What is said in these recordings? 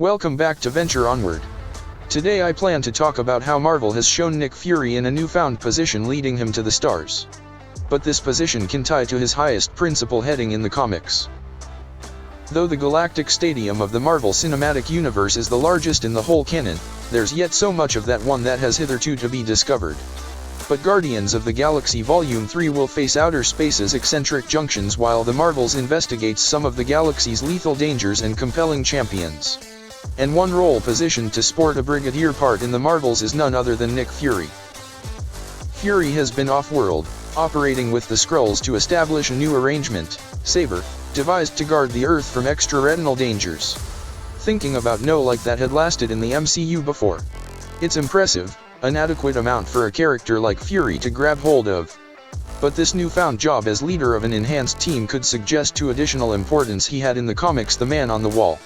Welcome back to Venture Onward. Today I plan to talk about how Marvel has shown Nick Fury in a newfound position, leading him to the stars. But this position can tie to his highest principal heading in the comics. Though the Galactic Stadium of the Marvel Cinematic Universe is the largest in the whole canon, there's yet so much of that one that has hitherto to be discovered. But Guardians of the Galaxy Volume 3 will face outer space's eccentric junctions, while the Marvels investigates some of the galaxy's lethal dangers and compelling champions. And one role positioned to sport a brigadier part in the Marvels is none other than Nick Fury. Fury has been off-world, operating with the Skrulls to establish a new arrangement, S.A.B.R.E, devised to guard the Earth from extraterrestrial dangers. Thinking about no like that had lasted in the MCU before. It's impressive, an adequate amount for a character like Fury to grab hold of. But this newfound job as leader of an enhanced team could suggest to additional importance he had in the comics: the Man on the Wall.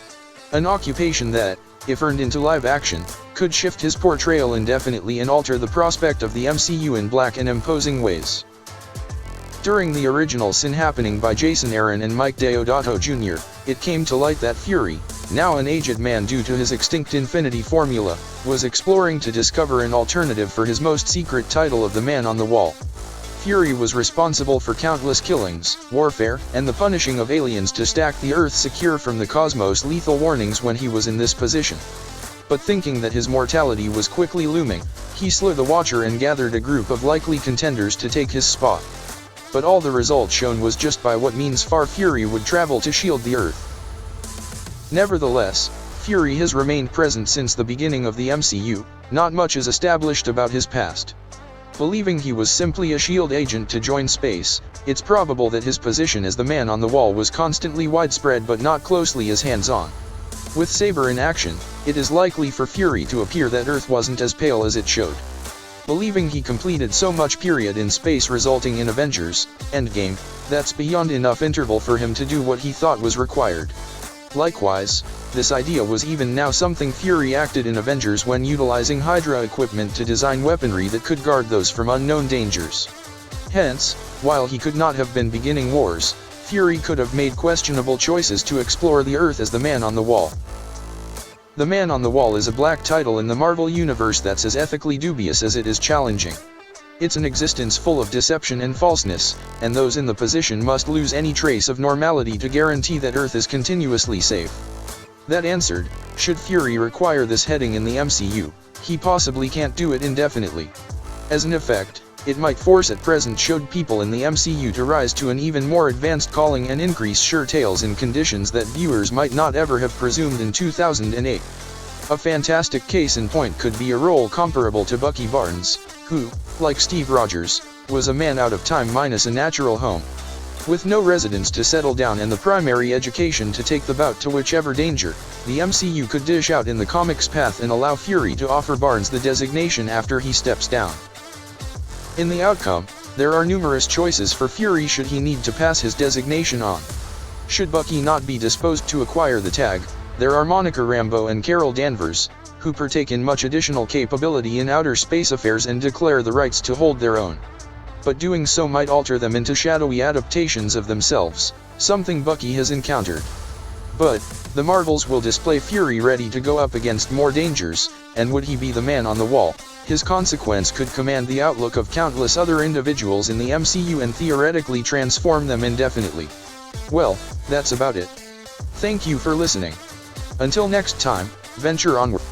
An occupation that, if earned into live action, could shift his portrayal indefinitely and alter the prospect of the MCU in black and imposing ways. During the original Sin happening by Jason Aaron and Mike Deodato Jr., it came to light that Fury, now an aged man due to his extinct Infinity Formula, was exploring to discover an alternative for his most secret title of the Man on the Wall. Fury was responsible for countless killings, warfare, and the punishing of aliens to stack the Earth secure from the cosmos' lethal warnings when he was in this position. But thinking that his mortality was quickly looming, he slew the Watcher and gathered a group of likely contenders to take his spot. But all the result shown was just by what means far Fury would travel to shield the Earth. Nevertheless, Fury has remained present since the beginning of the MCU. Not much is established about his past. Believing he was simply a S.H.I.E.L.D. agent to join space, it's probable that his position as the Man on the Wall was constantly widespread but not closely as hands-on. With S.A.B.R.E in action, it is likely for Fury to appear that Earth wasn't as pale as it showed. Believing he completed so much period in space resulting in Avengers Endgame, that's beyond enough interval for him to do what he thought was required. Likewise, this idea was even now something Fury acted in Avengers when utilizing Hydra equipment to design weaponry that could guard those from unknown dangers. Hence, while he could not have been beginning wars, Fury could have made questionable choices to explore the Earth as the Man on the Wall. The Man on the Wall is a black title in the Marvel Universe that's as ethically dubious as it is challenging. It's an existence full of deception and falseness, and those in the position must lose any trace of normality to guarantee that Earth is continuously safe. That answered, should Fury require this heading in the MCU, he possibly can't do it indefinitely. As an effect, it might force at present S.H.I.E.L.D. people in the MCU to rise to an even more advanced calling and increase sure tales in conditions that viewers might not ever have presumed in 2008. A fantastic case in point could be a role comparable to Bucky Barnes, who, like Steve Rogers, was a man out of time minus a natural home. With no residence to settle down and the primary education to take the bout to whichever danger, the MCU could dish out in the comics path and allow Fury to offer Barnes the designation after he steps down. In the outcome, there are numerous choices for Fury should he need to pass his designation on. Should Bucky not be disposed to acquire the tag, there are Monica Rambeau and Carol Danvers, who partake in much additional capability in outer space affairs and declare the rights to hold their own. But doing so might alter them into shadowy adaptations of themselves, something Bucky has encountered. But, the Marvels will display Fury ready to go up against more dangers, and would he be the Man on the Wall, his consequence could command the outlook of countless other individuals in the MCU and theoretically transform them indefinitely. Well, that's about it. Thank you for listening. Until next time, venture onward.